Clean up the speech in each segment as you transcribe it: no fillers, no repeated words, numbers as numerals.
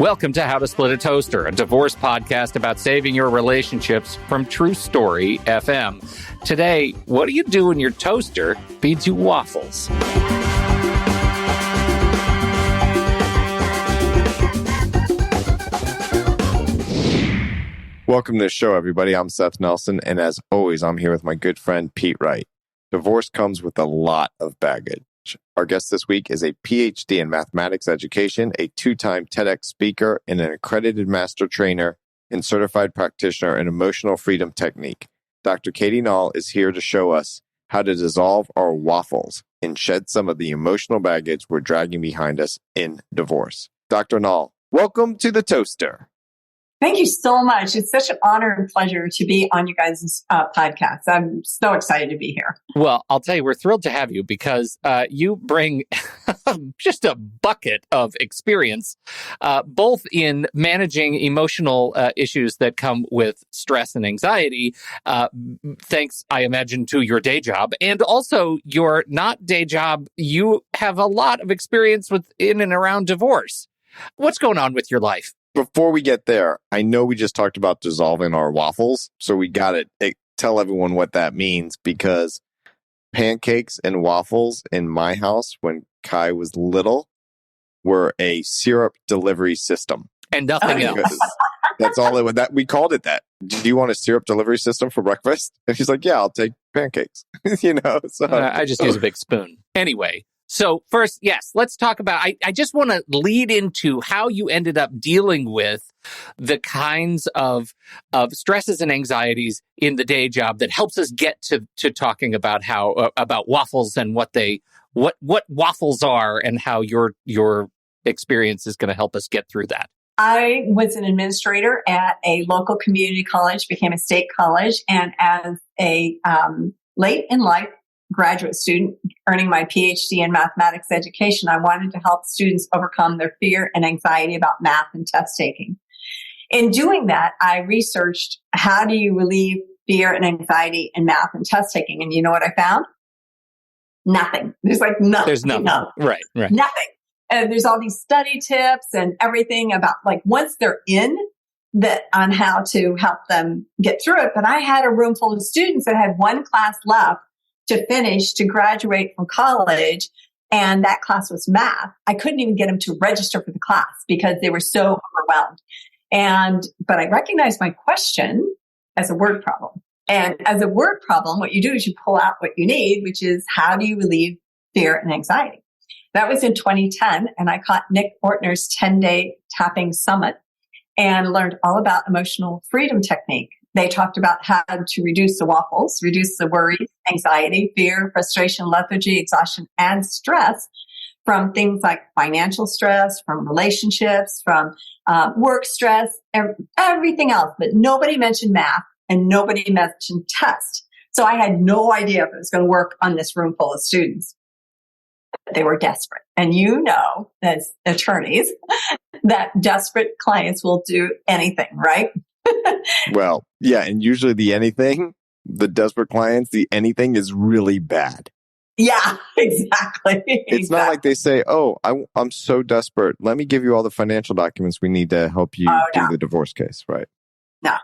Welcome to How to Split a Toaster, a divorce podcast about saving your relationships from True Story FM. Today, what do you do when your toaster feeds you waffles? Welcome to the show, everybody. I'm Seth Nelson, and as always, I'm here with my good friend, Pete Wright. Divorce comes with a lot of baggage. Our guest this week is a PhD in mathematics education, a two-time TedX speaker, and an accredited master trainer and certified practitioner in emotional freedom technique. Dr. Katie Nall is here to show us how to dissolve our waffles and shed some of the emotional baggage we're dragging behind us in divorce. Dr. Nall, welcome to the toaster. Thank you so much. It's such an honor and pleasure to be on you guys' podcast. I'm so excited to be here. Well, I'll tell you, we're thrilled to have you because you bring just a bucket of experience, both in managing emotional issues that come with stress and anxiety, thanks, I imagine, to your day job, and also your not day job. You have a lot of experience in and around divorce. What's going on with your life? Before we get there, I know we just talked about dissolving our waffles, so we got to tell everyone what that means, because pancakes and waffles in my house when Kai was little were a syrup delivery system. And nothing else. That's all it was. We called it that. Do you want a syrup delivery system for breakfast? And he's like, yeah, I'll take pancakes. So I just use a big spoon. Anyway. So first, yes, let's talk about, I just want to lead into how you ended up dealing with the kinds of stresses and anxieties in the day job that helps us get to talking about about waffles and what waffles are and how your experience is going to help us get through that. I was an administrator at a local community college, became a state college, and as a late in life graduate student earning my PhD in mathematics education, I wanted to help students overcome their fear and anxiety about math and test taking. In doing that, I researched how do you relieve fear and anxiety in math and test taking. And you know what I found? Nothing. There's nothing. There's nothing. No. Right. Nothing. And there's all these study tips and everything about once they're in that on how to help them get through it. But I had a room full of students that had one class left to finish, to graduate from college, and that class was math. I couldn't even get them to register for the class because they were so overwhelmed. But I recognized my question as a word problem. And as a word problem, what you do is you pull out what you need, which is how do you relieve fear and anxiety? That was in 2010, and I caught Nick Ortner's 10-day tapping summit and learned all about emotional freedom technique. They talked about how to reduce the waffles, reduce the worry, anxiety, fear, frustration, lethargy, exhaustion, and stress from things like financial stress, from relationships, from work stress, everything else. But nobody mentioned math and nobody mentioned test. So I had no idea if it was going to work on this room full of students. They were desperate. And you know, as attorneys, that desperate clients will do anything, right? Well, yeah. And usually the desperate clients, the anything is really bad. Yeah, exactly. It's not like they say, oh, I'm so desperate. Let me give you all the financial documents we need to help you do the divorce case, right? No.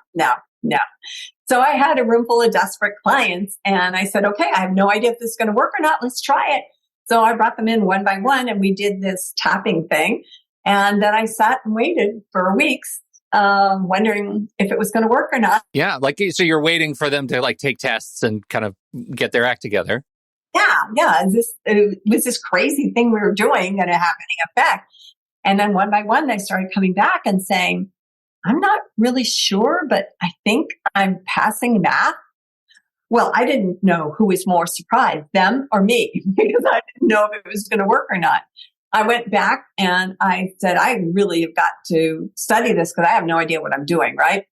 So I had a room full of desperate clients and I said, okay, I have no idea if this is going to work or not. Let's try it. So I brought them in one by one and we did this tapping thing. And then I sat and waited for weeks, wondering if it was going to work or not. Yeah. So you're waiting for them to take tests and kind of get their act together. Yeah. Was this crazy thing we were doing going to have any effect? And then one by one, they started coming back and saying, I'm not really sure, but I think I'm passing math. Well, I didn't know who was more surprised, them or me, because I didn't know if it was going to work or not. I went back and I said, I really have got to study this because I have no idea what I'm doing, right?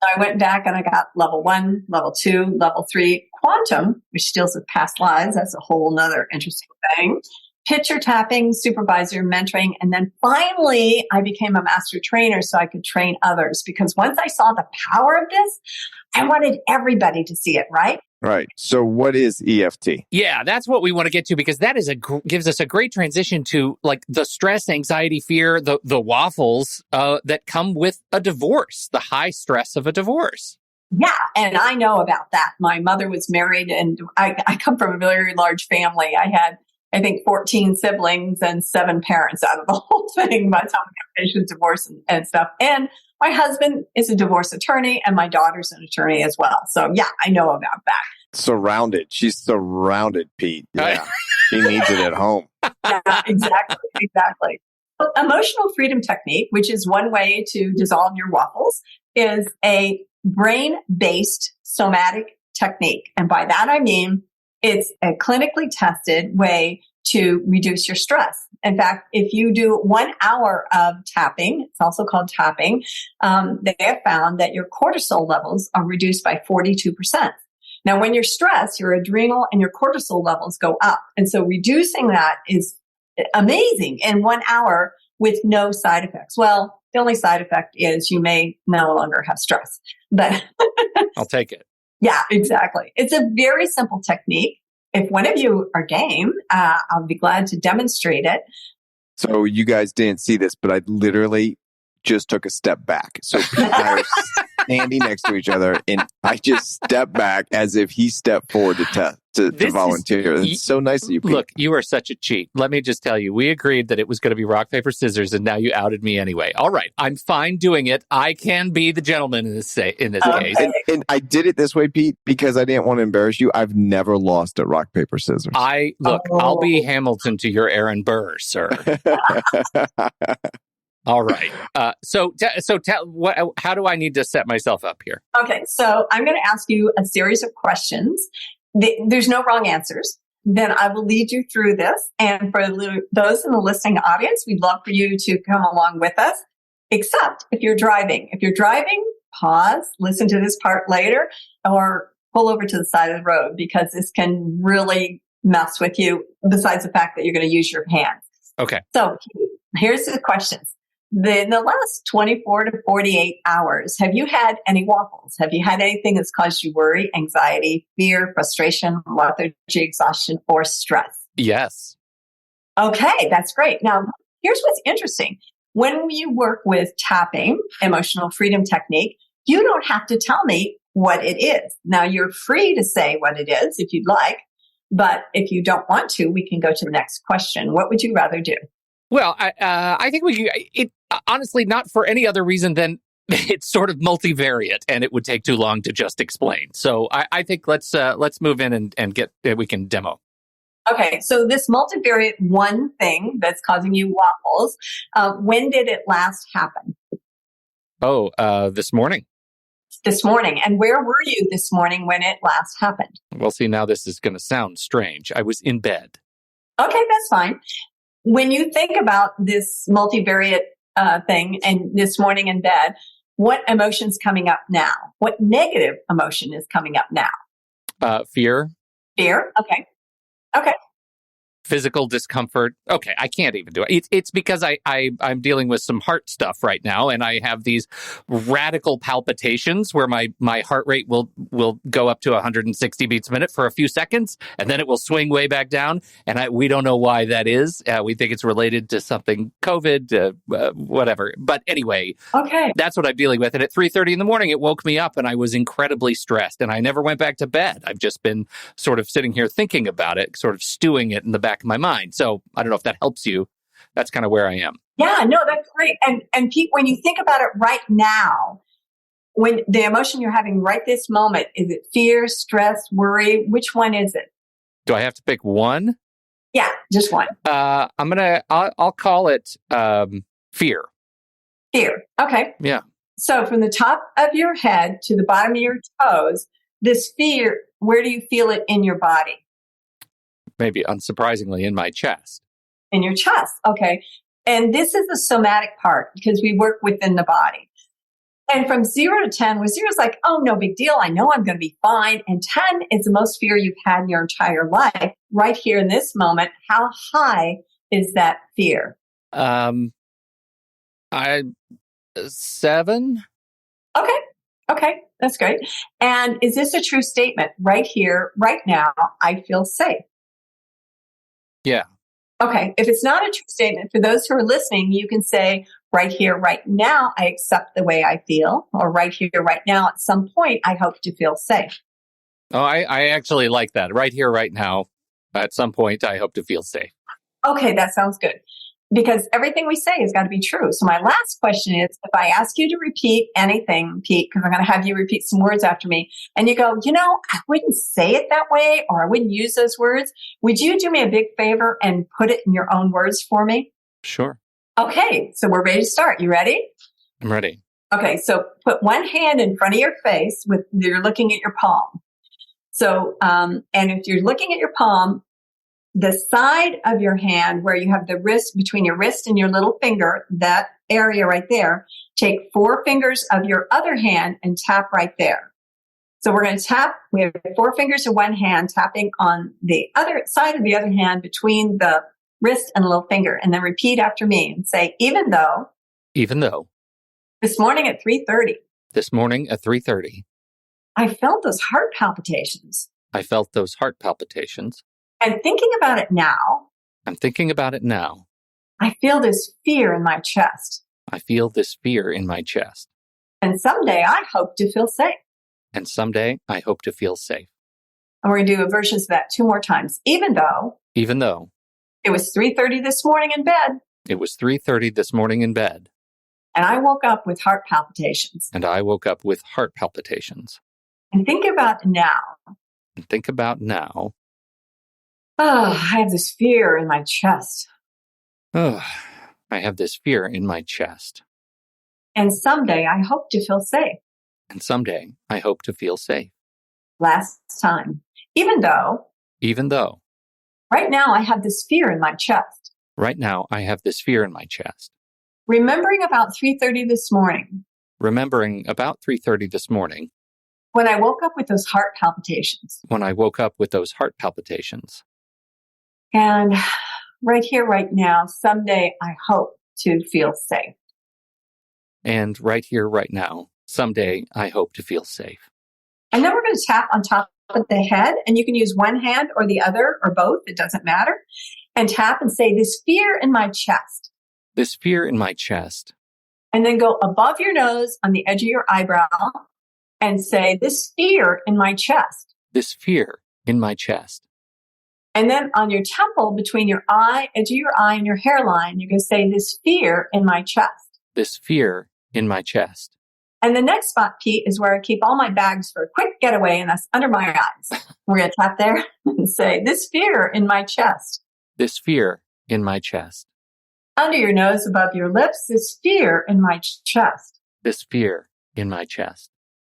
So I went back and I got level 1, level 2, level 3, quantum, which deals with past lives. That's a whole nother interesting thing. Picture tapping, supervisor, mentoring. And then finally, I became a master trainer so I could train others. Because once I saw the power of this, I wanted everybody to see it, right? Right. So what is EFT? Yeah, that's what we want to get to, because that is gives us a great transition to like the stress, anxiety, fear, the WAFFLES that come with a divorce, the high stress of a divorce. Yeah, and I know about that. My mother was married, and I come from a very large family. I had, I think, 14 siblings and 7 parents out of the whole thing by the time we got finished divorce and stuff. And my husband is a divorce attorney, and my daughter's an attorney as well. So yeah, I know about that. Surrounded. She's surrounded, Pete. Yeah. She needs it at home. Yeah, exactly. Emotional freedom technique, which is one way to dissolve your WAFFLES, is a brain-based somatic technique. And by that, I mean, it's a clinically tested way to reduce your stress. In fact, if you do 1 hour of tapping, it's also called tapping, they have found that your cortisol levels are reduced by 42%. Now, when you're stressed, your adrenal and your cortisol levels go up. And so reducing that is amazing in 1 hour with no side effects. Well, the only side effect is you may no longer have stress, but I'll take it. Yeah, exactly. It's a very simple technique. If one of you are game, I'll be glad to demonstrate it. So you guys didn't see this, but I literally just took a step back. So Pete and I are standing next to each other, and I just stepped back as if he stepped forward to volunteer. It's so nice of you, Pete. Look, you are such a cheat. Let me just tell you, we agreed that it was going to be rock, paper, scissors, and now you outed me anyway. All right, I'm fine doing it. I can be the gentleman in this case. And I did it this way, Pete, because I didn't want to embarrass you. I've never lost at rock, paper, scissors. I'll be Hamilton to your Aaron Burr, sir. All right. So how do I need to set myself up here? Okay. So I'm going to ask you a series of questions. There's no wrong answers. Then I will lead you through this. And for those in the listening audience, we'd love for you to come along with us, except if you're driving. If you're driving, pause, listen to this part later, or pull over to the side of the road, because this can really mess with you, besides the fact that you're going to use your hands. Okay. So here's the questions. In the last 24 to 48 hours, have you had any WAFFLES? Have you had anything that's caused you worry, anxiety, fear, frustration, lethargy, exhaustion, or stress? Yes. Okay, that's great. Now, here's what's interesting. When you work with tapping, emotional freedom technique, you don't have to tell me what it is. Now, you're free to say what it is if you'd like, but if you don't want to, we can go to the next question. What would you rather do? Well, I think honestly, not for any other reason than it's sort of multivariate, and it would take too long to just explain. So I think let's move in and get we can demo. Okay, so this multivariate one thing that's causing you WAFFLES, when did it last happen? Oh, this morning. This morning. And where were you this morning when it last happened? Well, see, now this is going to sound strange. I was in bed. Okay, that's fine. When you think about this multivariate thing and this morning in bed, what emotion's coming up now? What negative emotion is coming up now? Fear. Fear? Okay. Physical discomfort. Okay, I can't even do it. It's because I'm dealing with some heart stuff right now, and I have these radical palpitations where my heart rate will go up to 160 beats a minute for a few seconds, and then it will swing way back down. And we don't know why that is. We think it's related to something COVID, whatever. But anyway, okay, that's what I'm dealing with. And at 3:30 in the morning, it woke me up, and I was incredibly stressed, and I never went back to bed. I've just been sort of sitting here thinking about it, sort of stewing it in the back of my mind. So I don't know if that helps you. That's kind of where I am. Yeah, no, that's great. And Pete, when you think about it right now, when the emotion you're having right this moment, is it fear, stress, worry? Which one is it? Do I have to pick one? Yeah, just one. I'll call it fear. Fear. Okay. Yeah. So from the top of your head to the bottom of your toes, this fear, where do you feel it in your body? Maybe unsurprisingly in my chest. In your chest. Okay. And this is the somatic part because we work within the body. And from 0 to 10, where 0 is like, oh, no big deal. I know I'm going to be fine. And 10 is the most fear you've had in your entire life. Right here in this moment, how high is that fear? 7. Okay. That's great. And is this a true statement? Right here, right now, I feel safe. Yeah. Okay. If it's not a true statement, for those who are listening, you can say, right here, right now, I accept the way I feel. Or right here, right now, at some point, I hope to feel safe. Oh, I actually like that. Right here, right now. At some point, I hope to feel safe. Okay, that sounds good. Because everything we say has got to be true. So my last question is, if I ask you to repeat anything, Pete, because I'm going to have you repeat some words after me, and you go, I wouldn't say it that way, or I wouldn't use those words. Would you do me a big favor and put it in your own words for me? Sure. Okay, so we're ready to start. You ready? I'm ready. Okay, so put one hand in front of your face you're looking at your palm. So, and if you're looking at your palm, the side of your hand where you have the wrist, between your wrist and your little finger, that area right there, take 4 fingers of your other hand and tap right there. So we're going to tap, we have 4 fingers of one hand tapping on the other side of the other hand between the wrist and the little finger, and then repeat after me and say, even though this morning at 3:30, I felt those heart palpitations. I'm thinking about it now. I feel this fear in my chest. And someday I hope to feel safe. And we're going to do versions of that 2 more times. Even though it was 3:30 this morning in bed. And I woke up with heart palpitations. And think about now. Oh, I have this fear in my chest. And someday I hope to feel safe. Last time. Even though. Right now I have this fear in my chest. Remembering about 3:30 this morning. When I woke up with those heart palpitations. And right here, right now, someday I hope to feel safe. And then we're going to tap on top of the head, and you can use one hand or the other or both. It doesn't matter. And tap and say, this fear in my chest. And then go above your nose on the edge of your eyebrow and say, this fear in my chest. And then on your temple, between your eye, edge of your eye and your hairline, you're going to say, this fear in my chest. And the next spot, Pete, is where I keep all my bags for a quick getaway, and that's under my eyes. We're going to tap there and say, this fear in my chest. Under your nose, above your lips, this fear in my chest.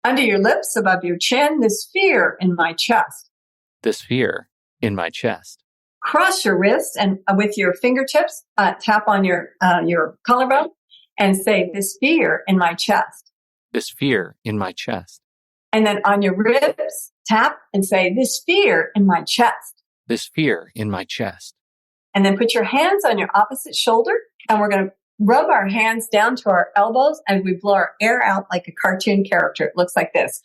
Under your lips, above your chin, this fear in my chest. Cross your wrist and with your fingertips, tap on your collarbone and say, this fear in my chest. And then on your ribs, tap and say, this fear in my chest. And then put your hands on your opposite shoulder, and we're going to rub our hands down to our elbows, and we blow our air out like a cartoon character. It looks like this.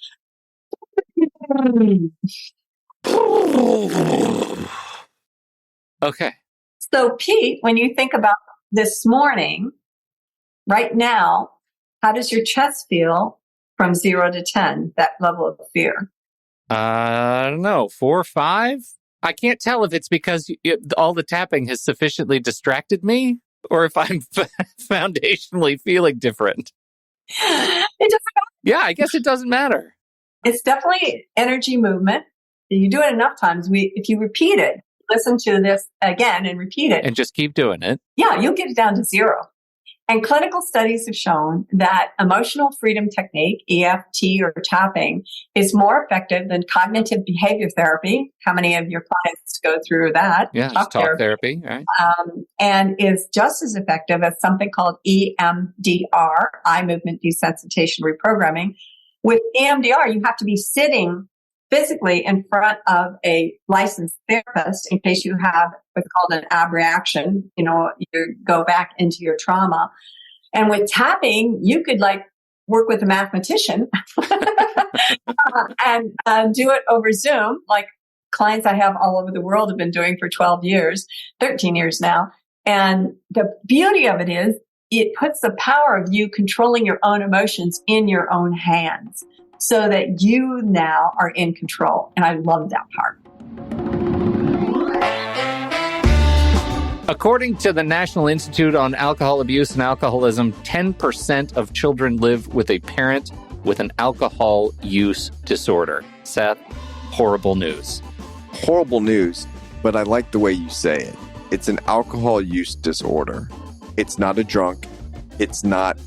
Okay. So, Pete, when you think about this morning, right now, how does your chest feel from 0 to 10, that level of fear? I don't know, 4 or 5? I can't tell if it's because all the tapping has sufficiently distracted me or if I'm foundationally feeling different. It doesn't matter. Yeah, I guess it doesn't matter. It's definitely energy movement. You do it enough times. If you repeat it, listen to this again and repeat it. And just keep doing it. Yeah, you'll get it down to 0. And clinical studies have shown that emotional freedom technique, EFT or tapping, is more effective than cognitive behavior therapy. How many of your clients go through that? Yeah, talk therapy. Right. And is just as effective as something called EMDR, eye movement desensitization reprogramming. With EMDR, you have to be sitting physically in front of a licensed therapist in case you have what's called an abreaction, you go back into your trauma. And with tapping, you could work with a mathematician and do it over Zoom, like clients I have all over the world have been doing for 12 years, 13 years now. And the beauty of it is it puts the power of you controlling your own emotions in your own hands so that you now are in control. And I love that part. According to the National Institute on Alcohol Abuse and Alcoholism, 10% of children live with a parent with an alcohol use disorder. Seth, horrible news. Horrible news, but I like the way you say it. It's an alcohol use disorder. It's not a drunk. It's not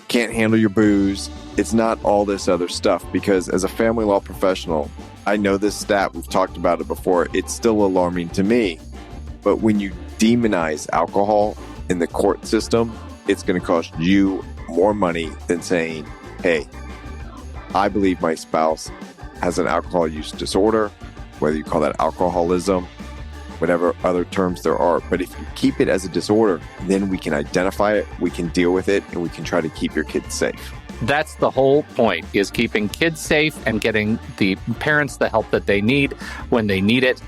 can't handle your booze. It's not all this other stuff, because as a family law professional, I know this stat, we've talked about it before, it's still alarming to me. But when you demonize alcohol in the court system, it's going to cost you more money than saying, hey, I believe my spouse has an alcohol use disorder, whether you call that alcoholism, whatever other terms there are. But if you keep it as a disorder, then we can identify it, we can deal with it, and we can try to keep your kids safe. That's the whole point, is keeping kids safe and getting the parents the help that they need when they need it.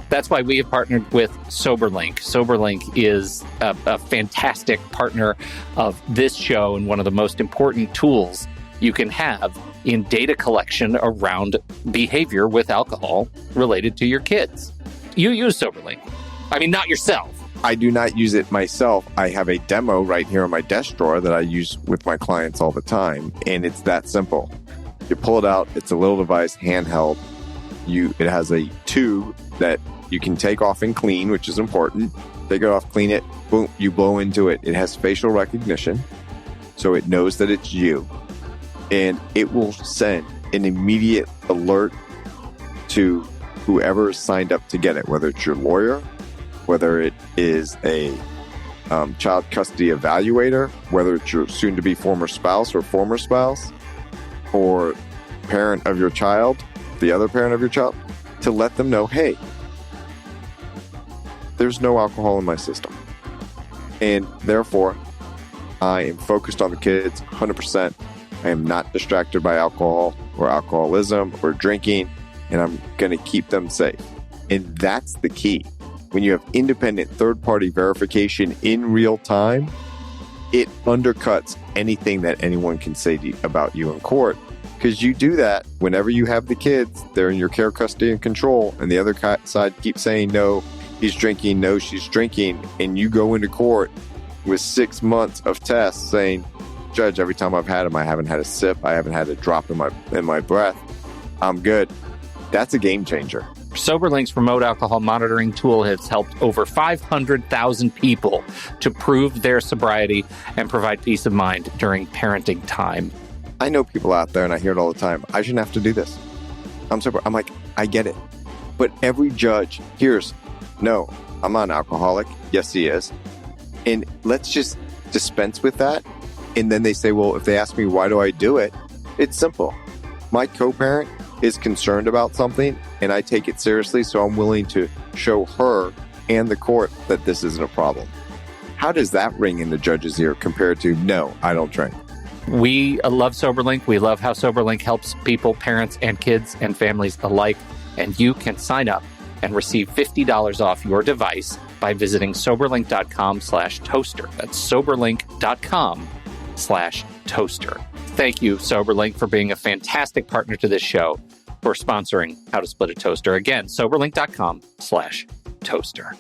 That's why we have partnered with SoberLink. SoberLink is a fantastic partner of this show and one of the most important tools you can have in data collection around behavior with alcohol related to your kids. You use SoberLink. I mean, not yourself. I do not use it myself. I have a demo right here in my desk drawer that I use with my clients all the time, and it's that simple. You pull it out, it's a little device, handheld. It has a tube that you can take off and clean, which is important. Take it off, clean it, boom, you blow into it. It has facial recognition, so it knows that it's you. And it will send an immediate alert to whoever signed up to get it, whether it's your lawyer, whether it is a child custody evaluator, whether it's your soon-to-be former spouse or former spouse, or parent of your child, the other parent of your child, to let them know, hey, there's no alcohol in my system. And therefore, I am focused on the kids 100%. I am not distracted by alcohol or alcoholism or drinking, and I'm going to keep them safe. And that's the key. When you have independent third-party verification in real time, it undercuts anything that anyone can say about you in court. Because you do that whenever you have the kids, they're in your care, custody, and control, and the other side keeps saying, no, he's drinking, no, she's drinking, and you go into court with 6 months of tests saying, Judge, every time I've had him, I haven't had a sip, I haven't had a drop in my breath, I'm good. That's a game changer. SoberLink's remote alcohol monitoring tool has helped over 500,000 people to prove their sobriety and provide peace of mind during parenting time. I know people out there, and I hear it all the time, I shouldn't have to do this. I'm sober. I'm like, I get it. But every judge hears, no, I'm not an alcoholic. Yes, he is. And let's just dispense with that. And then they say, well, if they ask me, why do I do it? It's simple. My co-parent is concerned about something, and I take it seriously, so I'm willing to show her and the court that this isn't a problem. How does that ring in the judge's ear compared to, no, I don't drink? We love SoberLink. We love how SoberLink helps people, parents and kids and families alike. And you can sign up and receive $50 off your device by visiting soberlink.com/toaster. That's soberlink.com/toaster. Thank you, SoberLink, for being a fantastic partner to this show, for sponsoring How to Split a Toaster. Again, soberlink.com/toaster.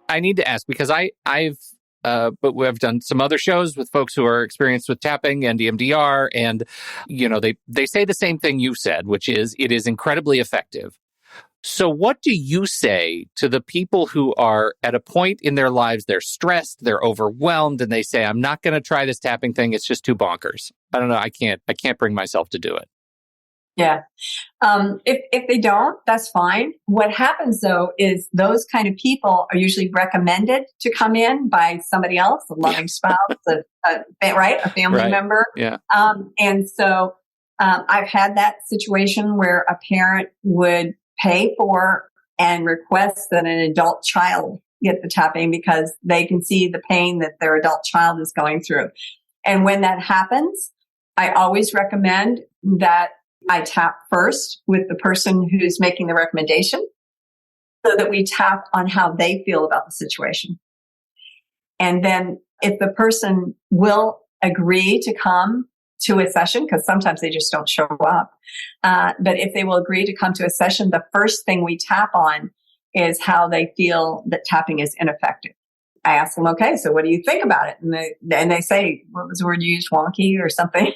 I need to ask, because I've done some other shows with folks who are experienced with tapping and EMDR, and they say the same thing you said, which is it is incredibly effective. So what do you say to the people who are at a point in their lives, they're stressed, they're overwhelmed, and they say, I'm not going to try this tapping thing, it's just too bonkers. I don't know, I can't bring myself to do it. Yeah. If they don't, that's fine. What happens though is those kind of people are usually recommended to come in by somebody else, a loving spouse, a family member. Yeah. And so I've had that situation where a parent would pay for and request that an adult child get the tapping because they can see the pain that their adult child is going through. And when that happens, I always recommend that I tap first with the person who's making the recommendation so that we tap on how they feel about the situation. And then if the person will agree to come to a session, because sometimes they just don't show up, but if they will agree to come to a session, the first thing we tap on is how they feel that tapping is ineffective. I ask them, okay, so what do you think about it? And they say, what was the word you used, wonky or something?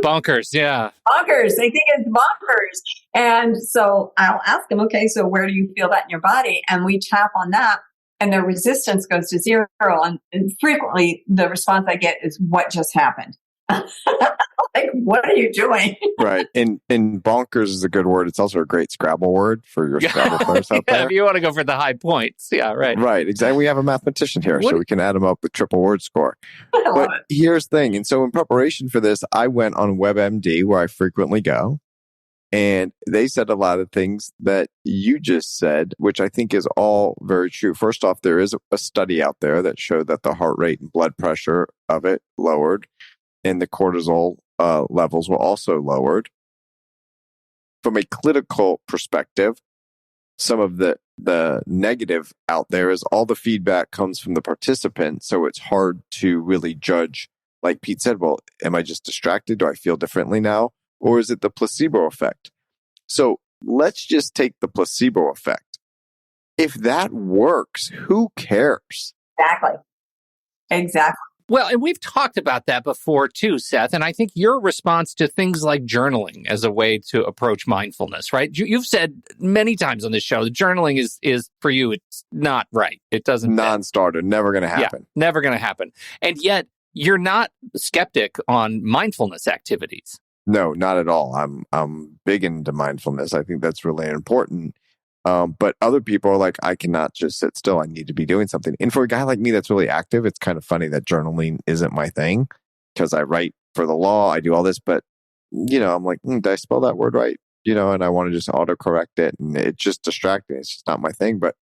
Bonkers, yeah. Bonkers. They think it's bonkers. And so I'll ask them, okay, so where do you feel that in your body? And we tap on that and their resistance goes to zero. And frequently the response I get is, what just happened? Like, what are you doing? Right. And bonkers is a good word. It's also a great Scrabble word for your Scrabble players out there. If you want to go for the high points. Yeah, right. Right. Exactly. We have a mathematician here, so we can add them up with triple word score. I love it. Here's the thing. And so in preparation for this, I went on WebMD, where I frequently go. And they said a lot of things that you just said, which I think is all very true. First off, there is a study out there that showed that the heart rate and blood pressure of it lowered, and the cortisol levels were also lowered. From a clinical perspective, some of the negative out there is all the feedback comes from the participant. So it's hard to really judge. Like Pete said, well, am I just distracted? Do I feel differently now? Or is it the placebo effect? So let's just take the placebo effect. If that works, who cares? Exactly. Well, and we've talked about that before too, Seth. And I think your response to things like journaling as a way to approach mindfulness, right? You've said many times on this show that journaling is for you, it's not right. It doesn't non-starter, never going to happen. Yeah, never going to happen. And yet you're not skeptic on mindfulness activities. No, not at all. I'm big into mindfulness. I think that's really important. But other people are like, I cannot just sit still. I need to be doing something. And for a guy like me that's really active, it's kind of funny that journaling isn't my thing because I write for the law. I do all this, but I'm like, did I spell that word right? And I want to just autocorrect it, and it's just distracting. It's just not my thing. But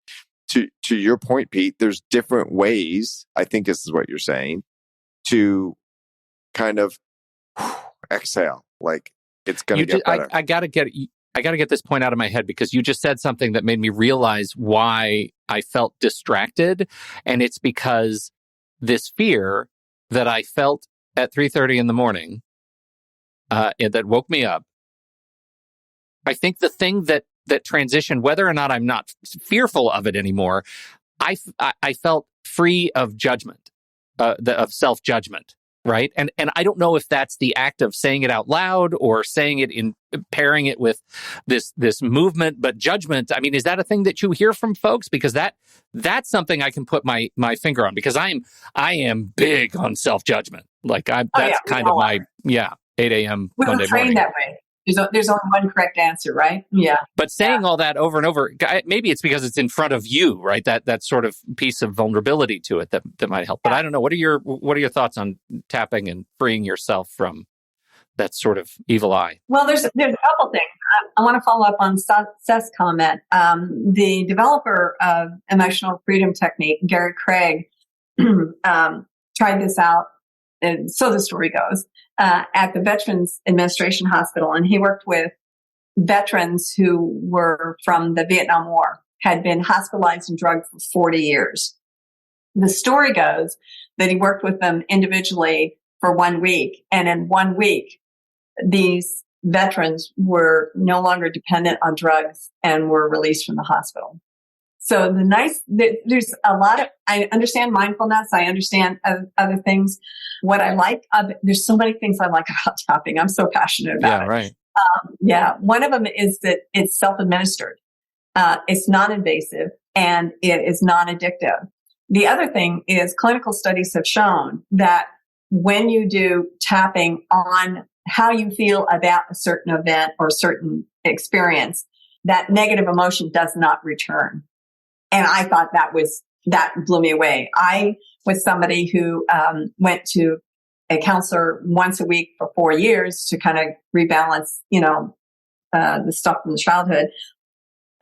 to your point, Pete, there's different ways. I think this is what you're saying, to kind of exhale. Like, it's going to get better. I got to get this point out of my head because you just said something that made me realize why I felt distracted. And it's because this fear that I felt at 3:30 in the morning that woke me up, I think the thing that transitioned, whether or not I'm not fearful of it anymore, I felt free of judgment, of self-judgment. Right. And I don't know if that's the act of saying it out loud or saying it in pairing it with this movement, but judgment. I mean, is that a thing that you hear from folks? Because that's something I can put my finger on, because I am big on self-judgment. Like that's kind of my 8 a.m. We Monday were trained morning. that way. There's only one correct answer, right? Yeah. But saying all that over and over, maybe it's because it's in front of you, right? That sort of piece of vulnerability to it that might help. But I don't know. What are your thoughts on tapping and freeing yourself from that sort of evil eye? Well, there's a couple things. I want to follow up on Seth's comment. The developer of emotional freedom technique, Gary Craig, tried this out. And so the story goes, at the Veterans Administration Hospital. And he worked with veterans who were from the Vietnam War, had been hospitalized and drugged for 40 years. The story goes that he worked with them individually for 1 week. And in 1 week, these veterans were no longer dependent on drugs and were released from the hospital. So there's a lot of, I understand mindfulness. I understand other things. What I like, there's so many things I like about tapping. I'm so passionate about it. Yeah, right. One of them is that it's self-administered. It's non-invasive and it is non-addictive. The other thing is clinical studies have shown that when you do tapping on how you feel about a certain event or a certain experience, that negative emotion does not return. And I thought that blew me away. I was somebody who went to a counselor once a week for 4 years to kind of rebalance, the stuff from childhood.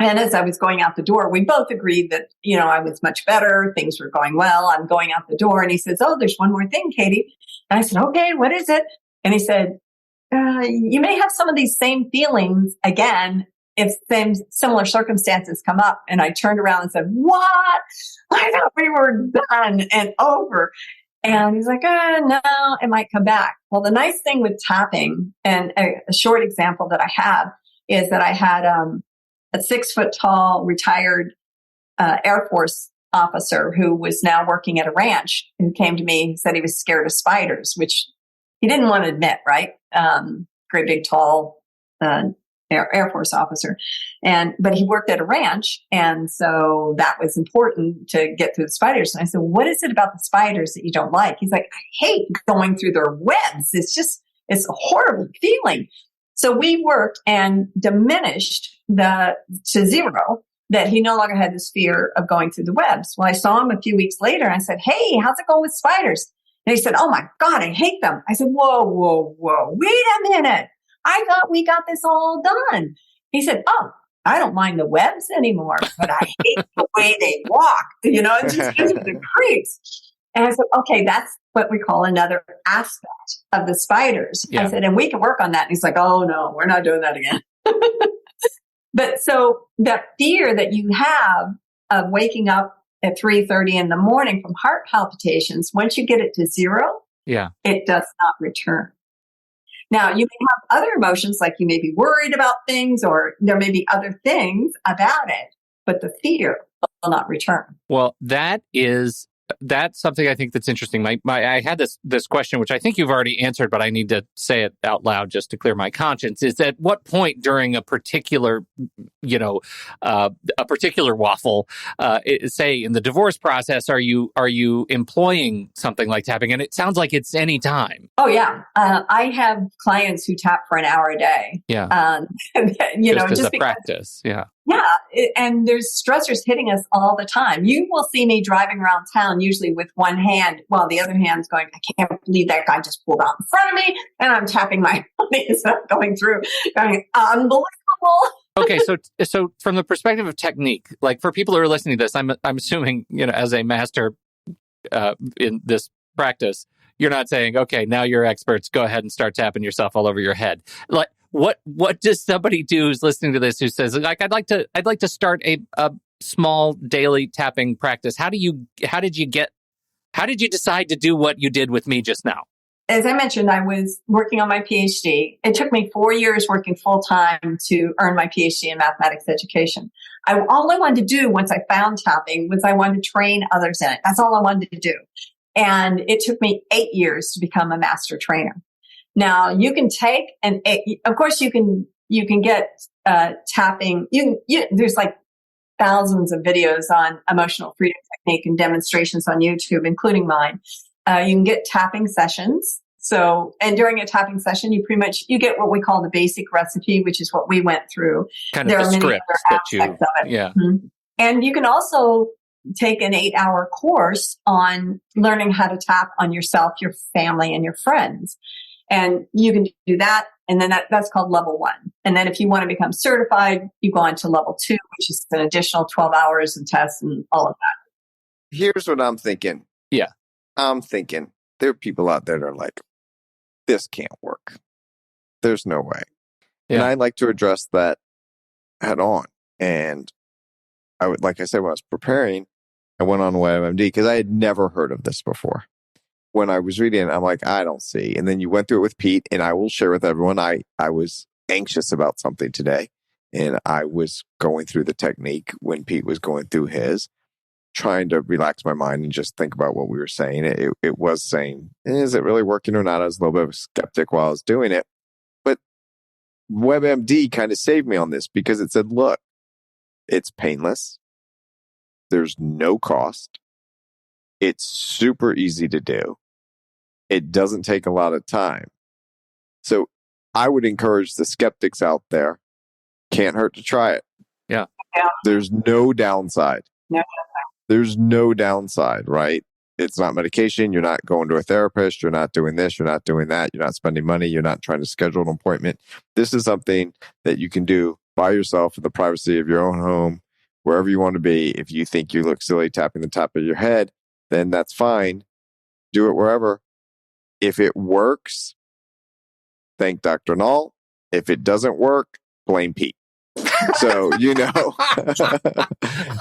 And as I was going out the door, we both agreed that, I was much better. Things were going well. I'm going out the door. And he says, "Oh, there's one more thing, Katie." And I said, "Okay, what is it?" And he said, "You may have some of these same feelings again if similar circumstances come up." And I turned around and said, "What? I thought we were done and over." And he's like, "No, it might come back." Well, the nice thing with tapping, and a short example that I have, is that I had a 6-foot-tall retired Air Force officer who was now working at a ranch, who came to me and said he was scared of spiders, which he didn't want to admit, right? Great big, tall Air Force officer. But he worked at a ranch. And so that was important to get through the spiders. And I said, "What is it about the spiders that you don't like?" He's like, "I hate going through their webs. It's a horrible feeling." So we worked and diminished to zero that he no longer had this fear of going through the webs. Well, I saw him a few weeks later and I said, "Hey, how's it going with spiders?" And he said, "Oh my God, I hate them." I said, Whoa, wait a minute. I thought we got this all done." He said, "Oh, I don't mind the webs anymore, but I hate the way they walk. It just gives me the creeps." And I said, "Okay, that's what we call another aspect of the spiders." Yeah. I said, "And we can work on that." And he's like, "Oh no, we're not doing that again." But so that fear that you have of waking up at 3:30 in the morning from heart palpitations, once you get it to zero, it does not return. Now, you may have other emotions, like you may be worried about things, or there may be other things about it, but the fear will not return. Well, that's something I think that's interesting. I had this question, which I think you've already answered, but I need to say it out loud just to clear my conscience. Is at what point during a particular, waffle, say in the divorce process, are you employing something like tapping? And it sounds like it's any time. Oh yeah, I have clients who tap for an hour a day. Yeah, just as a practice. Yeah. Yeah, and there's stressors hitting us all the time. You will see me driving around town, usually with one hand, while the other hand's going, "I can't believe that guy just pulled out in front of me," and I'm tapping my hands going through, going, "Unbelievable." Okay, so from the perspective of technique, like for people who are listening to this, I'm assuming, as a master in this practice, you're not saying, "Okay, now you're experts, go ahead and start tapping yourself all over your head." Like, what does somebody do who's listening to this who says, like, I'd like to start a small daily tapping practice? How did you decide to do what you did with me just now? As I mentioned, I was working on my PhD. It took me 4 years working full time to earn my PhD in mathematics education. All I wanted to do once I found tapping was I wanted to train others in it. That's all I wanted to do. And it took me 8 years to become a master trainer. Now you can take of course you can get tapping. There's like thousands of videos on emotional freedom technique and demonstrations on YouTube, including mine. You can get tapping sessions. So, and during a tapping session, you get what we call the basic recipe, which is what we went through. Kind of the script that aspects of it. Yeah. Mm-hmm. And you can also take an 8-hour course on learning how to tap on yourself, your family, and your friends. And you can do that. And then that's called level 1. And then if you want to become certified, you go on to level 2, which is an additional 12 hours and tests and all of that. Here's what I'm thinking. Yeah. I'm thinking there are people out there that are like, this can't work. There's no way. Yeah. And I'd like to address that head on. And like I said, when I was preparing, I went on WebMD because I had never heard of this before. When I was reading it, I'm like, I don't see. And then you went through it with Pete, and I will share with everyone, I was anxious about something today, and I was going through the technique when Pete was going through his, trying to relax my mind and just think about what we were saying. It was saying, is it really working or not? I was a little bit of a skeptic while I was doing it. But WebMD kind of saved me on this because it said, look, it's painless. There's no cost. It's super easy to do. It doesn't take a lot of time. So I would encourage the skeptics out there, can't hurt to try it. Yeah. There's no downside. No. There's no downside, right? It's not medication. You're not going to a therapist. You're not doing this. You're not doing that. You're not spending money. You're not trying to schedule an appointment. This is something that you can do by yourself in the privacy of your own home, wherever you want to be. If you think you look silly tapping the top of your head, then that's fine. Do it wherever. If it works, thank Dr. Nall. If it doesn't work, blame Pete. So, Well,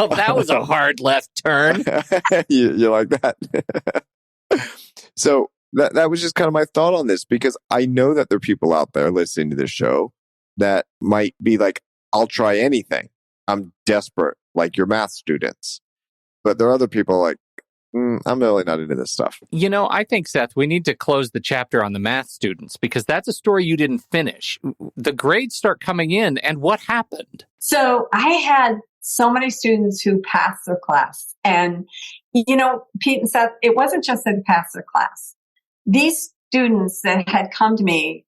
that was a hard left turn. you like that? So that was just kind of my thought on this, because I know that there are people out there listening to this show that might be like, I'll try anything. I'm desperate, like your math students. But there are other people like, I'm really not into this stuff. I think, Seth, we need to close the chapter on the math students, because that's a story you didn't finish. The grades start coming in, and what happened? So I had so many students who passed their class. And, Pete and Seth, it wasn't just that they passed their class. These students that had come to me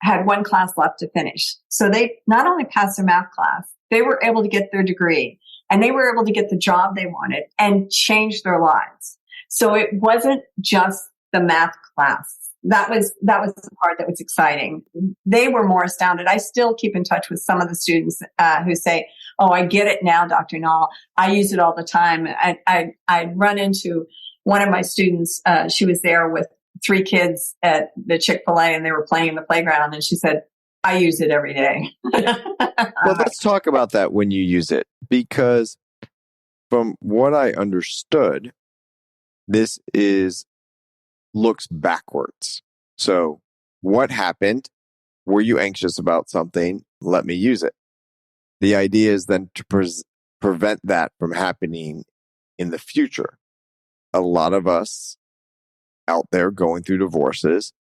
had one class left to finish. So they not only passed their math class, they were able to get their degree, and they were able to get the job they wanted and change their lives. So it wasn't just the math class. That was the part that was exciting. They were more astounded. I still keep in touch with some of the students who say, "Oh, I get it now, Dr. Nall. I use it all the time." I run into one of my students. She was there with 3 kids at the Chick-fil-A, and they were playing in the playground. And she said, "I use it every day." Well, let's talk about that when you use it, because from what I understood, this looks backwards. So what happened? Were you anxious about something? Let me use it. The idea is then to prevent that from happening in the future. A lot of us out there going through divorces,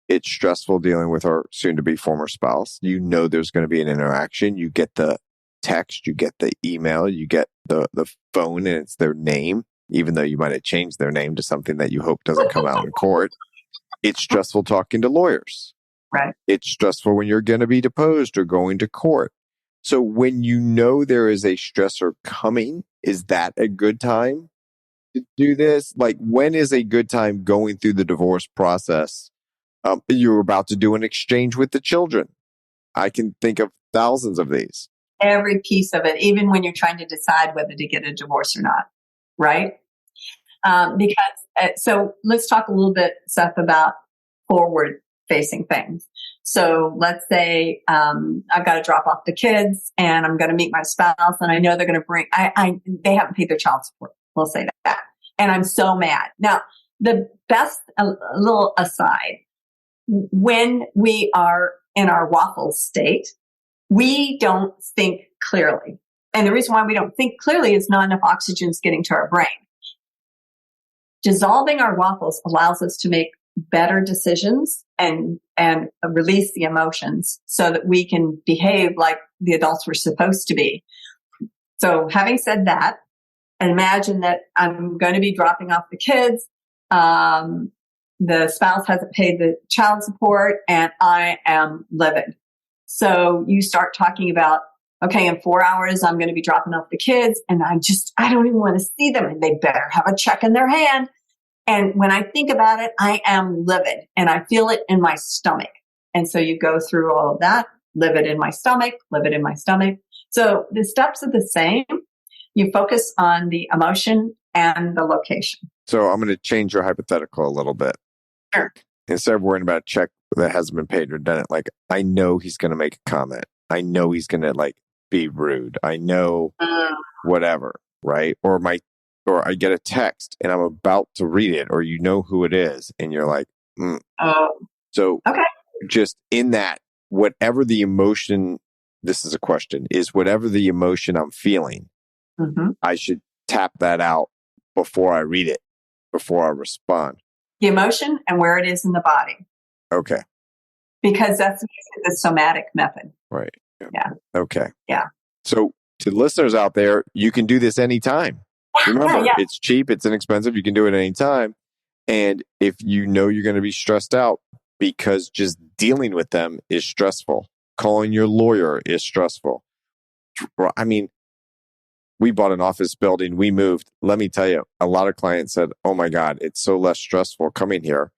it's stressful dealing with our soon-to-be former spouse. There's going to be an interaction. You get the text, you get the email, you get the phone, and it's their name, even though you might have changed their name to something that you hope doesn't come out in court. It's stressful talking to lawyers. Right. It's stressful when you're going to be deposed or going to court. So when there is a stressor coming, is that a good time to do this? Like, when is a good time going through the divorce process? You're about to do an exchange with the children. I can think of thousands of these. Every piece of it, even when you're trying to decide whether to get a divorce or not, right? So let's talk a little bit, Seth, about forward-facing things. So let's say I've got to drop off the kids, and I'm going to meet my spouse, and I know they're going to bring. They haven't paid their child support. We'll say that, and I'm so mad. Now, the best, a little aside, when we are in our waffle state, we don't think clearly. And the reason why we don't think clearly is not enough oxygen is getting to our brain. Dissolving our waffles allows us to make better decisions and release the emotions so that we can behave like the adults we're supposed to be. So having said that, imagine that I'm going to be dropping off the kids. The spouse hasn't paid the child support, and I am livid. So you start talking about, okay, in 4 hours, I'm going to be dropping off the kids, and I don't even want to see them, and they better have a check in their hand. And when I think about it, I am livid, and I feel it in my stomach. And so you go through all of that, livid in my stomach, livid in my stomach. So the steps are the same. You focus on the emotion and the location. So I'm going to change your hypothetical a little bit. Sure. Instead of worrying about a check that hasn't been paid or done it, like, I know he's going to make a comment. I know he's going to be rude. I know whatever, right? Or I get a text and I'm about to read it, or who it is, and you're like, So okay. Just in that, whatever the emotion, this is a question, is whatever the emotion I'm feeling, I should tap that out before I read it, before I respond. The emotion and where it is in the body. Okay. Because that's the somatic method. Right. Yeah. Okay. Yeah. So to listeners out there, you can do this anytime. Remember, It's cheap, it's inexpensive. You can do it anytime. And if you're going to be stressed out because just dealing with them is stressful, calling your lawyer is stressful. I mean, we bought an office building, we moved. Let me tell you, a lot of clients said, "Oh my God, it's so less stressful coming here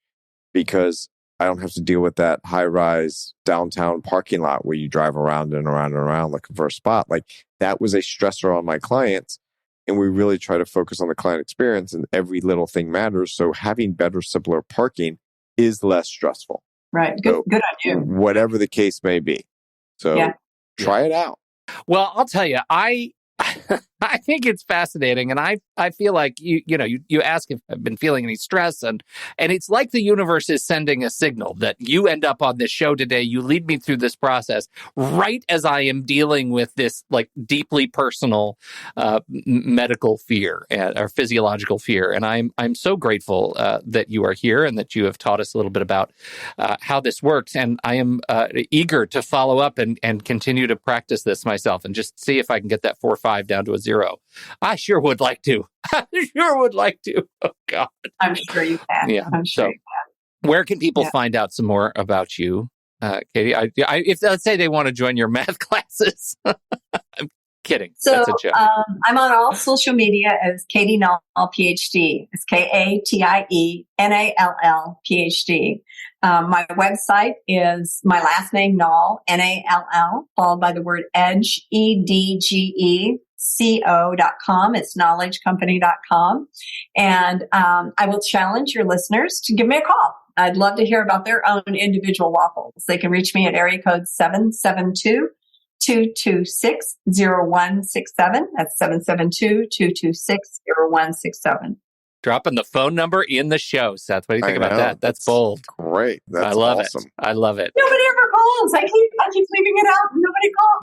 because I don't have to deal with that high-rise downtown parking lot where you drive around and around and around looking for a spot. Like, that was a stressor on my clients. And we really try to focus on the client experience, and every little thing matters. So having better, simpler parking is less stressful. Right. Good on you. Whatever the case may be. So try it out. Well, I'll tell you, I think it's fascinating, and I feel like you ask if I've been feeling any stress, and it's like the universe is sending a signal that you end up on this show today. You lead me through this process right as I am dealing with this like deeply personal medical fear or physiological fear, and I'm so grateful that you are here and that you have taught us a little bit about how this works, and I am eager to follow up and continue to practice this myself and just see if I can get that 4 or 5 down to a 0. I sure would like to. I sure would like to. Oh, God. I'm sure you can. Yeah. I'm sure you can. Where can people find out some more about you, Katie? If let's say they want to join your math classes. I'm kidding. So, that's a joke. I'm on all social media as Katie Nall, PhD. It's KATIENALL, PhD. My website is my last name, Nall, Nall, followed by the word edge, EDGECO.com. It's knowledgecompany.com. And I will challenge your listeners to give me a call. I'd love to hear about their own individual waffles. They can reach me at area code 772-226-0167. That's 772-226-0167. Dropping the phone number in the show, Seth. What do you think about that? That's bold. Great. That's I love awesome. it. I love it. Nobody ever calls. I keep leaving it out.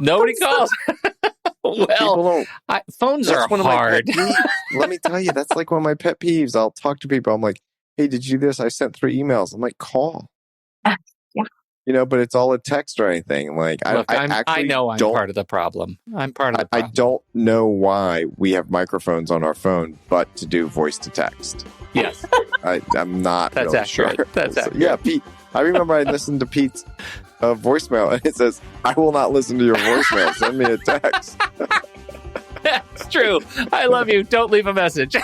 Nobody calls. Well, phones are hard. Let me tell you, that's like one of my pet peeves. I'll talk to people. I'm like, hey, did you do this? I sent 3 emails. I'm like, call. Yeah. But it's all a text or anything. Like, Look, I know I'm part of the problem. I'm part of the problem. I don't know why we have microphones on our phone, but to do voice to text. Yes. I'm not That's really accurate. sure. That's accurate. Yeah, Pete. I remember I listened to Pete's voicemail, and it says, I will not listen to your voicemail. Send me a text. That's true. I love you. Don't leave a message.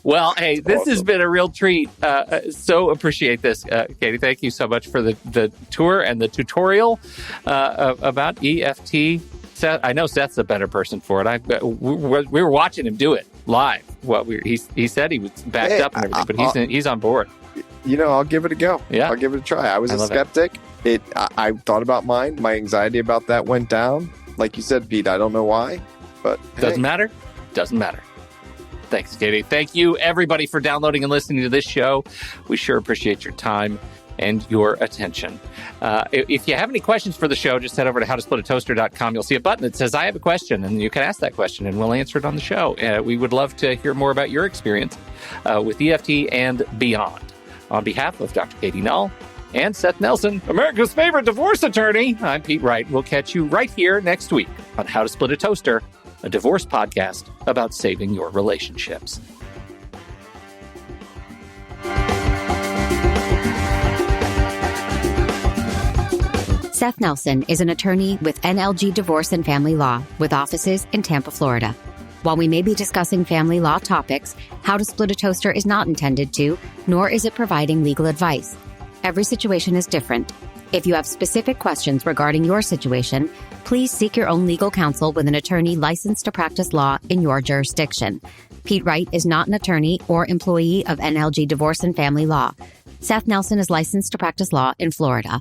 Well, hey, this has been a real treat. So appreciate this, Katie. Thank you so much for the tour and the tutorial about EFT. Seth, I know Seth's a better person for it. We were watching him do it live. Well, he said he was backed up and everything, but he's on board. I'll give it a go. Yeah. I'll give it a try. I was a skeptic. I thought about mine. My anxiety about that went down. Like you said, Pete, I don't know why, but doesn't matter. Doesn't matter. Thanks, Katie. Thank you, everybody, for downloading and listening to this show. We sure appreciate your time and your attention. If you have any questions for the show, just head over to howtosplitatoaster.com. You'll see a button that says, I have a question, and you can ask that question, and we'll answer it on the show. We would love to hear more about your experience with EFT and beyond. On behalf of Dr. Katie Nall and Seth Nelson, America's favorite divorce attorney, I'm Pete Wright. We'll catch you right here next week on How to Split a Toaster, a divorce podcast about saving your relationships. Seth Nelson is an attorney with NLG Divorce and Family Law with offices in Tampa, Florida. While we may be discussing family law topics, How to Split a Toaster is not intended to, nor is it providing legal advice. Every situation is different. If you have specific questions regarding your situation, please seek your own legal counsel with an attorney licensed to practice law in your jurisdiction. Pete Wright is not an attorney or employee of NLG Divorce and Family Law. Seth Nelson is licensed to practice law in Florida.